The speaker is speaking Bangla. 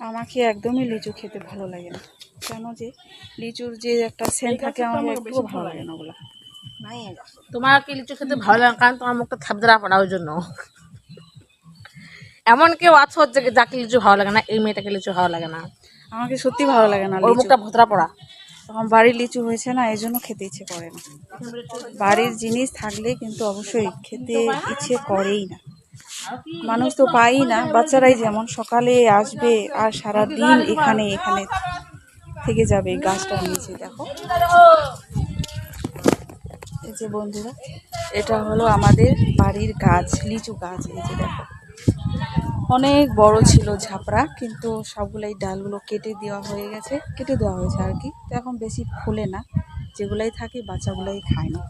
আমাকে একদমই লিচু খেতে ভালো লাগে না, কেন যে লিচুর যে একটা সেন্ট থাকে আমাকে একটুও ভালো লাগে না ওগুলা। তোমার কি লিচু খেতে ভালো লাগে? কারণ তোমার মুখটা থাবড়া পড়া, ওই জন্য। এমন কেউ আছো যে যাকে লিচু ভালো লাগে না? এই মেয়েটাকে লিচু ভালো লাগে না, আমাকে সত্যি ভালো লাগে না ওর লিচু। মুখটা ভদ্রা পড়া। তখন বাড়ির লিচু হয়েছে না, এই জন্য খেতে ইচ্ছে করে না। বাড়ির জিনিস থাকলে কিন্তু অবশ্যই খেতে ইচ্ছে করেই না। মানুষ তো পাই না, বাচ্চারাই যেমন সকালে আসবে আর সারা দিন এখানে এখানে থেকে যাবে এই গাছটার নিচে। দেখো এই যে বন্ধুরা, এটা হলো আমাদের বাড়ির গাছ, লিচু গাছ। এই যে দেখো অনেক বড় ছিল ঝাপড়া, কিন্তু সবগুলাই ডালগুলো কেটে দেওয়া হয়েছে আর কি। তো এখন বেশি ফোলে না, যেগুলাই থাকে বাচ্চাগুলাই খায় না।